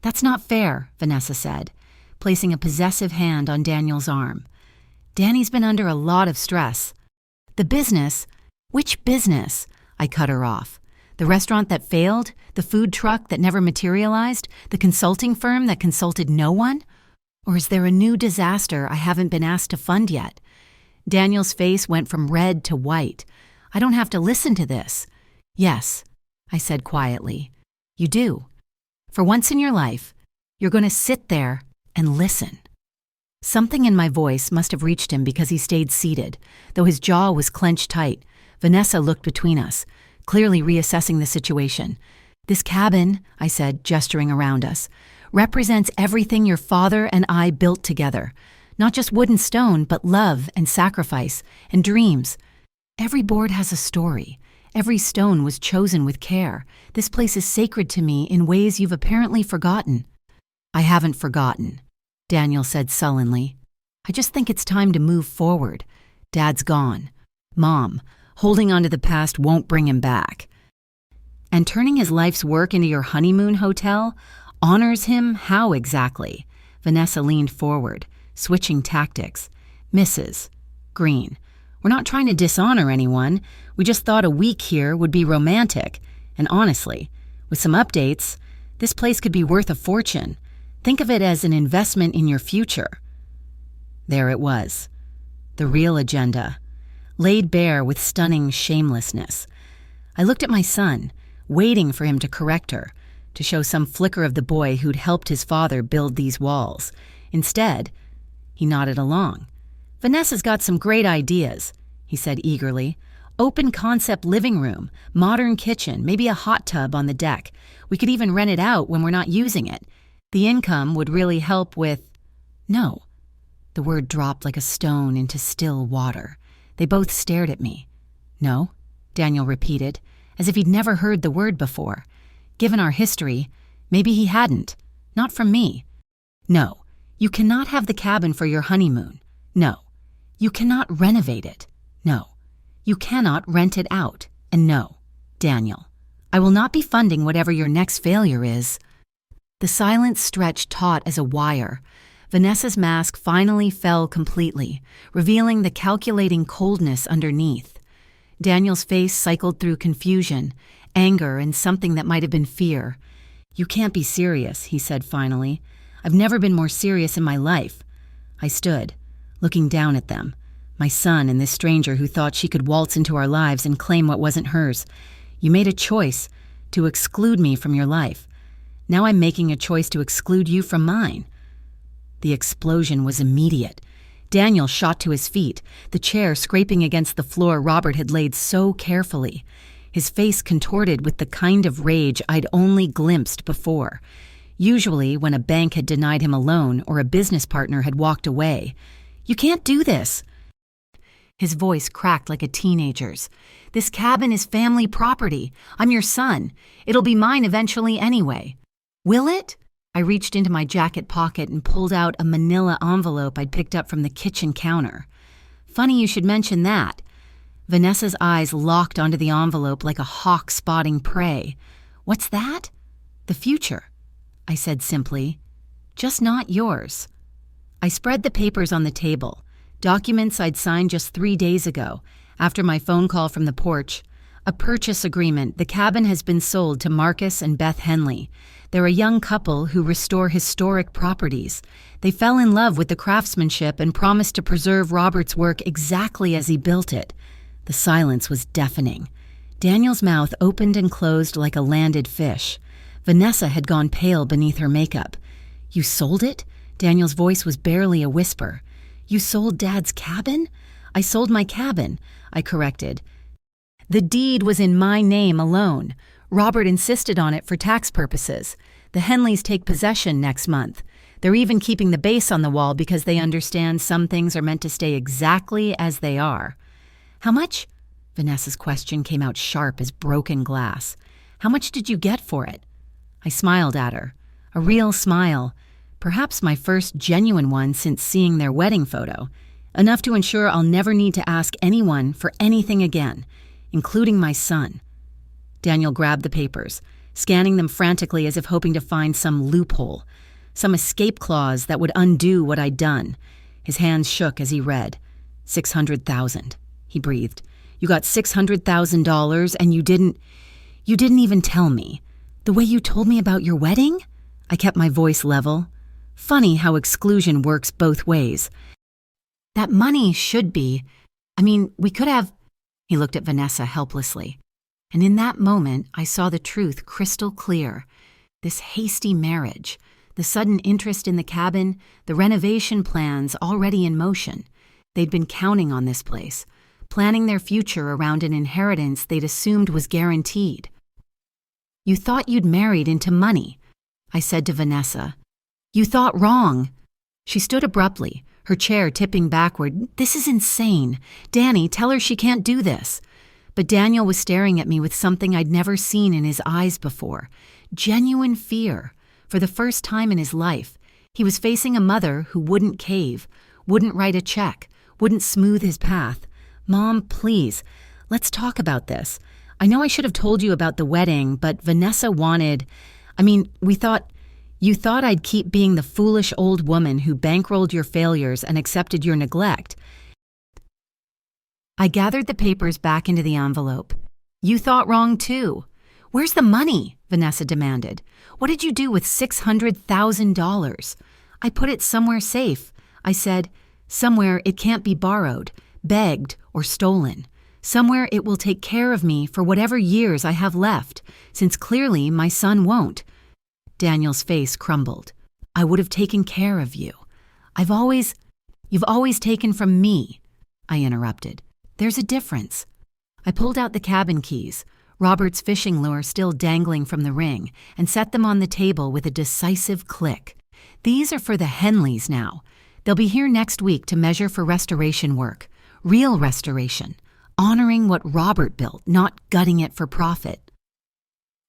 That's not fair, Vanessa said, placing a possessive hand on Daniel's arm. Danny's been under a lot of stress. The business? Which business? I cut her off. The restaurant that failed? The food truck that never materialized? The consulting firm that consulted no one? Or is there a new disaster I haven't been asked to fund yet? Daniel's face went from red to white. I don't have to listen to this. Yes, I said quietly. You do. For once in your life, you're going to sit there and listen. Something in my voice must have reached him because he stayed seated, though his jaw was clenched tight. Vanessa looked between us, clearly reassessing the situation. This cabin, I said, gesturing around us, represents everything your father and I built together. Not just wood and stone, but love and sacrifice and dreams. Every board has a story. Every stone was chosen with care. This place is sacred to me in ways you've apparently forgotten. I haven't forgotten, Daniel said sullenly. I just think it's time to move forward. Dad's gone. Mom, holding on to the past won't bring him back. And turning his life's work into your honeymoon hotel honors him how exactly? Vanessa leaned forward, switching tactics. Mrs. Green, we're not trying to dishonor anyone. We just thought a week here would be romantic. And honestly, with some updates, this place could be worth a fortune. Think of it as an investment in your future. There it was. The real agenda. laid bare with stunning shamelessness. I looked at my son, waiting for him to correct her, to show some flicker of the boy who'd helped his father build these walls. Instead, he nodded along. "Vanessa's got some great ideas," he said eagerly. "Open concept living room, modern kitchen, maybe a hot tub on the deck. We could even rent it out when we're not using it. The income would really help with—" "No." The word dropped like a stone into still water. They both stared at me. "No," Daniel repeated, as if he'd never heard the word before. Given our history, maybe he hadn't. Not from me. "No, you cannot have the cabin for your honeymoon. No. You cannot renovate it. No. You cannot rent it out. And no, Daniel, I will not be funding whatever your next failure is." The silence stretched taut as a wire. Vanessa's mask finally fell completely, revealing the calculating coldness underneath. Daniel's face cycled through confusion, anger, and something that might have been fear. "You can't be serious," he said finally. "I've never been more serious in my life." I stood, looking down at them, my son and this stranger who thought she could waltz into our lives and claim what wasn't hers. "You made a choice to exclude me from your life. Now I'm making a choice to exclude you from mine." The explosion was immediate. Daniel shot to his feet, the chair scraping against the floor Robert had laid so carefully. His face contorted with the kind of rage I'd only glimpsed before. Usually when a bank had denied him a loan or a business partner had walked away. "You can't do this." His voice cracked like a teenager's. "This cabin is family property. I'm your son. It'll be mine eventually anyway." "Will it?" I reached into my jacket pocket and pulled out a manila envelope I'd picked up from the kitchen counter. "Funny you should mention that." Vanessa's eyes locked onto the envelope like a hawk spotting prey. "What's that?" "The future," I said simply. "Just not yours." I spread the papers on the table, documents I'd signed just 3 days ago, after my phone call from the porch. A purchase agreement. The cabin has been sold to Marcus and Beth Henley. They're a young couple who restore historic properties. They fell in love with the craftsmanship and promised to preserve Robert's work exactly as he built it. The silence was deafening. Daniel's mouth opened and closed like a landed fish. Vanessa had gone pale beneath her makeup. "You sold it?" Daniel's voice was barely a whisper. "You sold Dad's cabin?" "I sold my cabin," I corrected. "The deed was in my name alone. Robert insisted on it for tax purposes. The Henleys take possession next month. They're even keeping the base on the wall because they understand some things are meant to stay exactly as they are." "How much?" Vanessa's question came out sharp as broken glass. "How much did you get for it?" I smiled at her. A real smile. Perhaps my first genuine one since seeing their wedding photo. Enough to ensure I'll never need to ask anyone for anything again, including my son. Daniel grabbed the papers, scanning them frantically as if hoping to find some loophole, some escape clause that would undo what I'd done. His hands shook as he read. $600,000, he breathed. "You got $600,000 and you didn't even tell me. The way you told me about your wedding?" I kept my voice level. Funny how exclusion works both ways. "That money should be. We could have—" He looked at Vanessa helplessly. And in that moment, I saw the truth crystal clear. This hasty marriage, the sudden interest in the cabin, the renovation plans already in motion. They'd been counting on this place, planning their future around an inheritance they'd assumed was guaranteed. "You thought you'd married into money," I said to Vanessa. "You thought wrong." She stood abruptly, her chair tipping backward. "This is insane. Danny, tell her she can't do this." But Daniel was staring at me with something I'd never seen in his eyes before. Genuine fear. For the first time in his life, he was facing a mother who wouldn't cave, wouldn't write a check, wouldn't smooth his path. "Mom, please, let's talk about this. I know I should have told you about the wedding, but Vanessa wanted— You thought I'd keep being the foolish old woman who bankrolled your failures and accepted your neglect." I gathered the papers back into the envelope. "You thought wrong too. Where's the money?" Vanessa demanded. "What did you do with $600,000? "I put it somewhere safe." I said, "Somewhere it can't be borrowed. begged, or stolen. Somewhere it will take care of me for whatever years I have left, since clearly my son won't. Daniel's face crumbled. I would have taken care of you. You've always taken from me, I interrupted. There's a difference. I pulled out the cabin keys, Robert's fishing lure still dangling from the ring, and set them on the table with a decisive click. These are for the Henleys now. They'll be here next week to measure for restoration work. Real restoration. Honoring what Robert built, not gutting it for profit.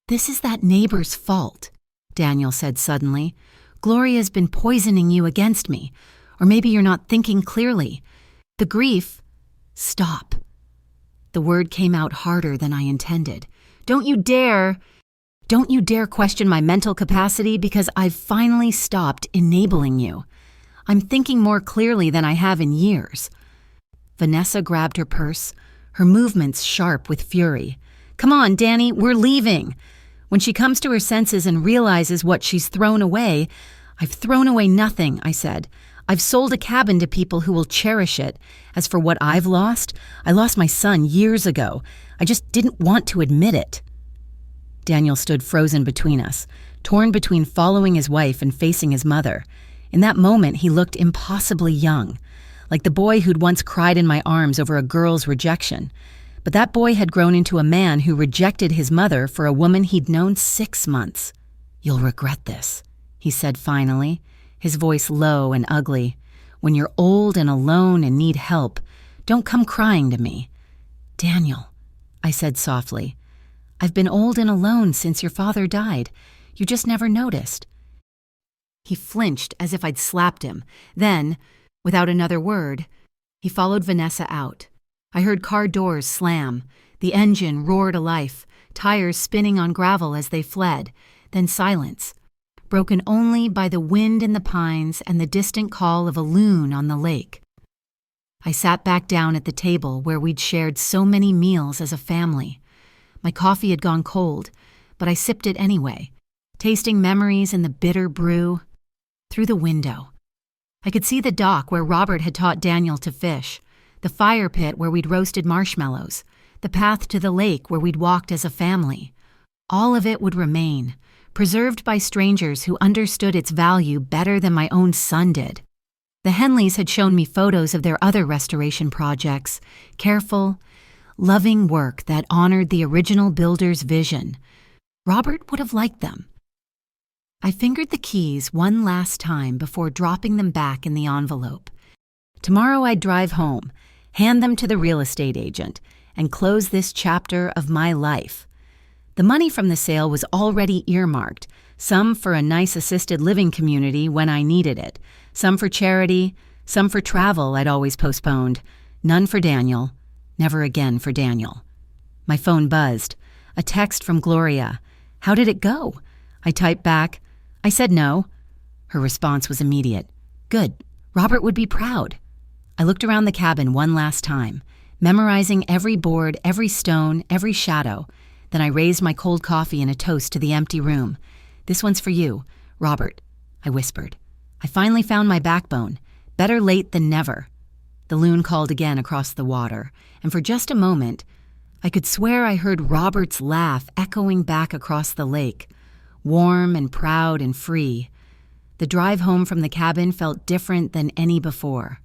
This is that neighbor's fault, Daniel said suddenly. Gloria's been poisoning you against me. Or maybe you're not thinking clearly. The grief... Stop. The word came out harder than I intended. Don't you dare question my mental capacity, because I've finally stopped enabling you. I'm thinking more clearly than I have in years. Vanessa grabbed her purse, her movements sharp with fury. Come on, Danny, we're leaving. When she comes to her senses and realizes what she's thrown away, I've thrown away nothing, I said. I've sold a cabin to people who will cherish it. As for what I've lost, I lost my son years ago. I just didn't want to admit it. Daniel stood frozen between us, torn between following his wife and facing his mother. In that moment, he looked impossibly young, like the boy who'd once cried in my arms over a girl's rejection. But that boy had grown into a man who rejected his mother for a woman he'd known 6 months. You'll regret this, he said finally, his voice low and ugly. When you're old and alone and need help, don't come crying to me. Daniel, I said softly, I've been old and alone since your father died. You just never noticed. He flinched as if I'd slapped him. Then, without another word, he followed Vanessa out. I heard car doors slam. The engine roared to life, tires spinning on gravel as they fled. Then silence, broken only by the wind in the pines and the distant call of a loon on the lake. I sat back down at the table where we'd shared so many meals as a family. My coffee had gone cold, but I sipped it anyway, tasting memories in the bitter brew. Through the window, I could see the dock where Robert had taught Daniel to fish, the fire pit where we'd roasted marshmallows, the path to the lake where we'd walked as a family. All of it would remain, preserved by strangers who understood its value better than my own son did. The Henleys had shown me photos of their other restoration projects, careful, loving work that honored the original builder's vision. Robert would have liked them. I fingered the keys one last time before dropping them back in the envelope. Tomorrow I'd drive home, hand them to the real estate agent, and close this chapter of my life. The money from the sale was already earmarked, some for a nice assisted living community when I needed it, some for charity, some for travel I'd always postponed, none for Daniel, never again for Daniel. My phone buzzed. A text from Gloria. How did it go? I typed back, I said no. Her response was immediate. Good. Robert would be proud. I looked around the cabin one last time, memorizing every board, every stone, every shadow. Then I raised my cold coffee in a toast to the empty room. This one's for you, Robert, I whispered. I finally found my backbone. Better late than never. The loon called again across the water, and for just a moment, I could swear I heard Robert's laugh echoing back across the lake, warm and proud and free. The drive home from the cabin felt different than any before.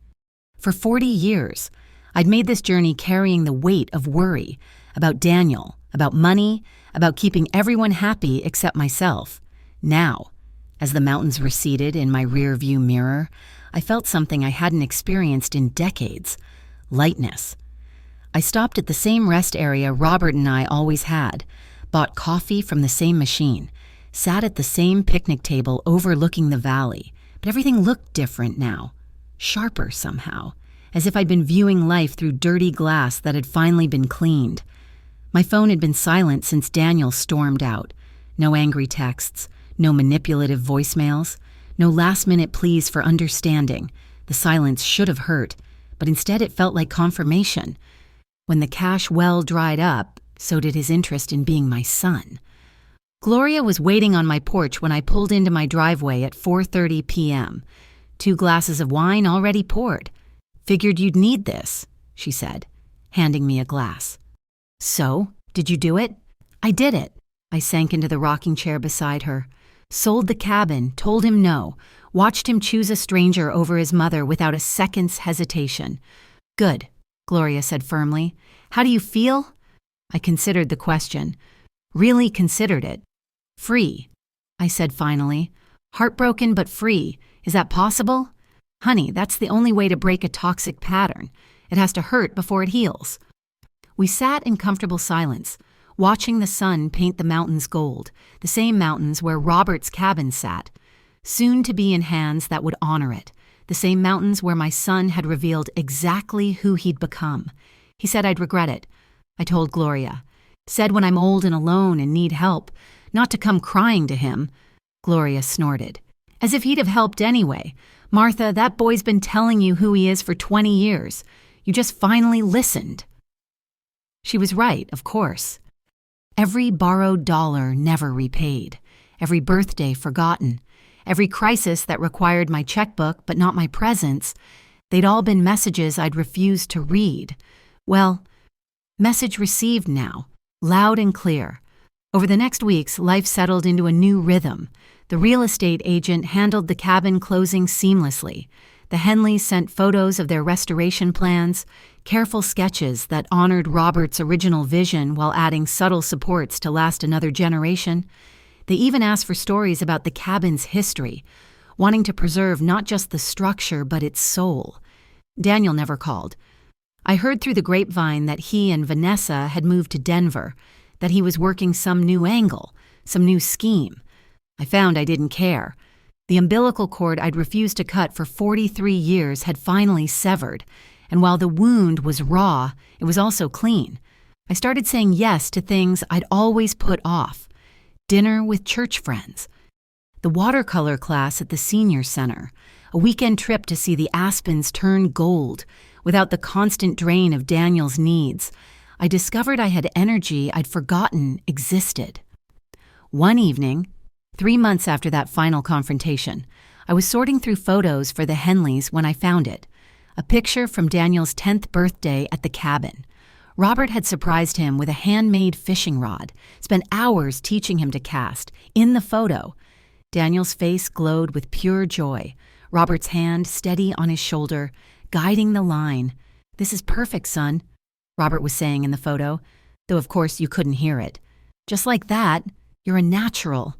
For 40 years, I'd made this journey carrying the weight of worry about Daniel, about money, about keeping everyone happy except myself. Now, as the mountains receded in my rear-view mirror, I felt something I hadn't experienced in decades: lightness. I stopped at the same rest area Robert and I always had, bought coffee from the same machine, sat at the same picnic table overlooking the valley, but everything looked different now, sharper somehow, as if I'd been viewing life through dirty glass that had finally been cleaned. My phone had been silent since Daniel stormed out. No angry texts, no manipulative voicemails, no last-minute pleas for understanding. The silence should have hurt, but instead it felt like confirmation. When the cash well dried up, so did his interest in being my son. Gloria was waiting on my porch when I pulled into my driveway at 4:30 p.m. 2 glasses of wine already poured. Figured you'd need this, she said, handing me a glass. So, did you do it? I did it. I sank into the rocking chair beside her. Sold the cabin, told him no, watched him choose a stranger over his mother without a second's hesitation. Good, Gloria said firmly. How do you feel? I considered the question. Really considered it. Free, I said finally. Heartbroken but free. Is that possible? Honey, that's the only way to break a toxic pattern. It has to hurt before it heals. We sat in comfortable silence, watching the sun paint the mountains gold, the same mountains where Robert's cabin sat, soon to be in hands that would honor it, the same mountains where my son had revealed exactly who he'd become. He said I'd regret it. I told Gloria. Said when I'm old and alone and need help, not to come crying to him. Gloria snorted. As if he'd have helped anyway. Martha, that boy's been telling you who he is for 20 years. You just finally listened. She was right, of course. Every borrowed dollar never repaid. Every birthday forgotten. Every crisis that required my checkbook but not my presence. They'd all been messages I'd refused to read. Well, message received now, loud and clear. Over the next weeks, life settled into a new rhythm. The real estate agent handled the cabin closing seamlessly. The Henleys sent photos of their restoration plans, careful sketches that honored Robert's original vision while adding subtle supports to last another generation. They even asked for stories about the cabin's history, wanting to preserve not just the structure but its soul. Daniel never called. I heard through the grapevine that he and Vanessa had moved to Denver, that he was working some new angle, some new scheme. I found I didn't care. The umbilical cord I'd refused to cut for 43 years had finally severed, and while the wound was raw, it was also clean. I started saying yes to things I'd always put off. Dinner with church friends, the watercolor class at the senior center, a weekend trip to see the aspens turn gold without the constant drain of Daniel's needs. I discovered I had energy I'd forgotten existed. One evening, 3 months after that final confrontation, I was sorting through photos for the Henleys when I found it. A picture from Daniel's 10th birthday at the cabin. Robert had surprised him with a handmade fishing rod, spent hours teaching him to cast, in the photo. Daniel's face glowed with pure joy, Robert's hand steady on his shoulder, guiding the line. "This is perfect, son," Robert was saying in the photo, though of course you couldn't hear it. "Just like that, you're a natural."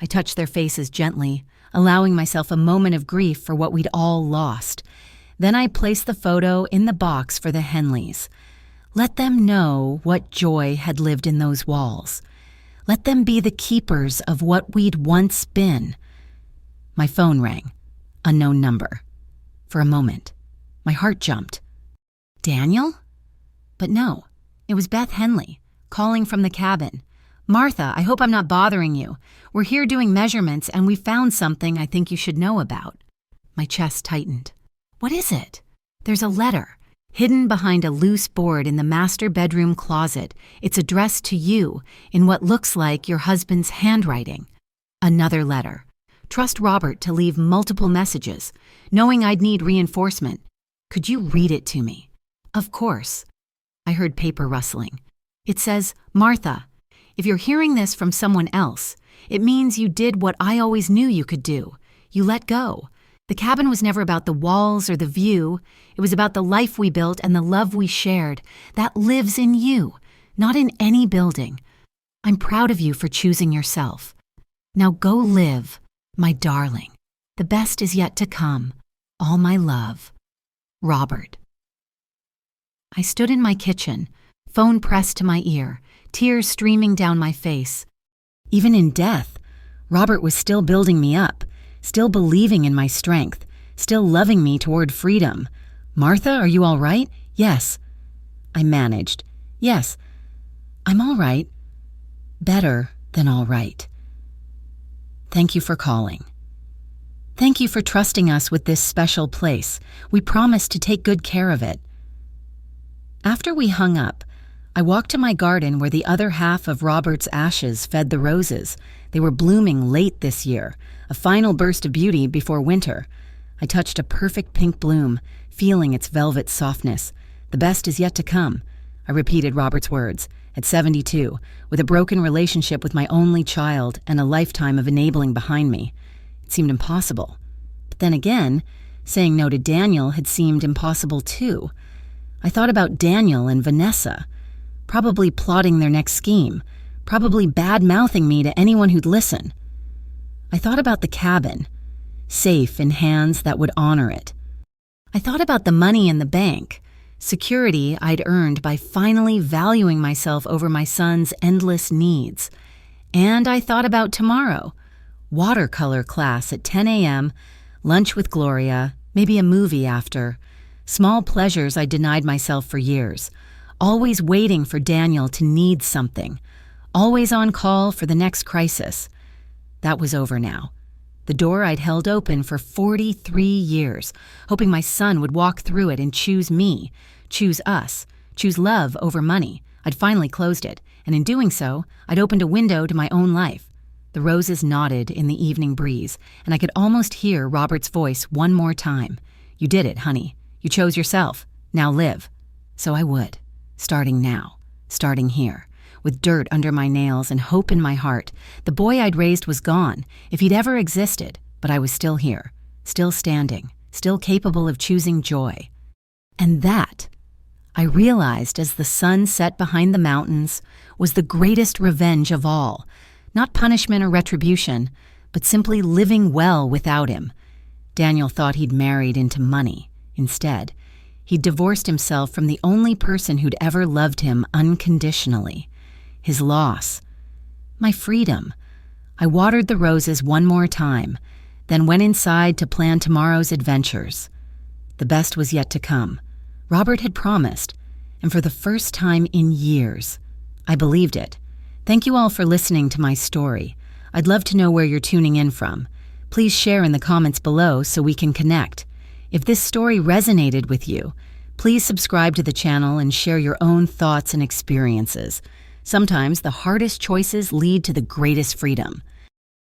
I touched their faces gently, allowing myself a moment of grief for what we'd all lost. Then I placed the photo in the box for the Henleys. Let them know what joy had lived in those walls. Let them be the keepers of what we'd once been. My phone rang. Unknown number. For a moment, my heart jumped. Daniel? But no, it was Beth Henley, calling from the cabin. "Martha, I hope I'm not bothering you. We're here doing measurements and we found something I think you should know about." My chest tightened. "What is it?" "There's a letter, hidden behind a loose board in the master bedroom closet. It's addressed to you in what looks like your husband's handwriting." Another letter. Trust Robert to leave multiple messages, knowing I'd need reinforcement. "Could you read it to me?" "Of course." I heard paper rustling. It says, "Martha, if you're hearing this from someone else, it means you did what I always knew you could do. You let go. The cabin was never about the walls or the view. It was about the life we built and the love we shared. That lives in you, not in any building. I'm proud of you for choosing yourself. Now go live, my darling. The best is yet to come. All my love. Robert." I stood in my kitchen, phone pressed to my ear, tears streaming down my face. Even in death, Robert was still building me up, still believing in my strength, still loving me toward freedom. "Martha, are you all right?" "Yes." I managed. "Yes, I'm all right. Better than all right. Thank you for calling. Thank you for trusting us with this special place. We promise to take good care of it." After we hung up, I walked to my garden where the other half of Robert's ashes fed the roses. They were blooming late this year, a final burst of beauty before winter. I touched a perfect pink bloom, feeling its velvet softness. The best is yet to come. I repeated Robert's words. At 72, with a broken relationship with my only child and a lifetime of enabling behind me, it seemed impossible. But then again, saying no to Daniel had seemed impossible too. I thought about Daniel and Vanessa, probably plotting their next scheme, probably bad-mouthing me to anyone who'd listen. I thought about the cabin, safe in hands that would honor it. I thought about the money in the bank, security I'd earned by finally valuing myself over my son's endless needs. And I thought about tomorrow, watercolor class at 10 a.m., lunch with Gloria, maybe a movie after, small pleasures I denied myself for years, always waiting for Daniel to need something, always on call for the next crisis. That was over now. The door I'd held open for 43 years, hoping my son would walk through it and choose me, choose us, choose love over money. I'd finally closed it, and in doing so, I'd opened a window to my own life. The roses nodded in the evening breeze, and I could almost hear Robert's voice one more time. You did it, honey. You chose yourself. Now live. So I would, starting now, starting here. With dirt under my nails and hope in my heart, the boy I'd raised was gone, if he'd ever existed, but I was still here, still standing, still capable of choosing joy. And that, I realized as the sun set behind the mountains, was the greatest revenge of all. Not punishment or retribution, but simply living well without him. Daniel thought he'd married into money. Instead, he'd divorced himself from the only person who'd ever loved him unconditionally. His loss. My freedom. I watered the roses one more time, then went inside to plan tomorrow's adventures. The best was yet to come. Robert had promised, and for the first time in years, I believed it. Thank you all for listening to my story. I'd love to know where you're tuning in from. Please share in the comments below so we can connect. If this story resonated with you, please subscribe to the channel and share your own thoughts and experiences. Sometimes the hardest choices lead to the greatest freedom.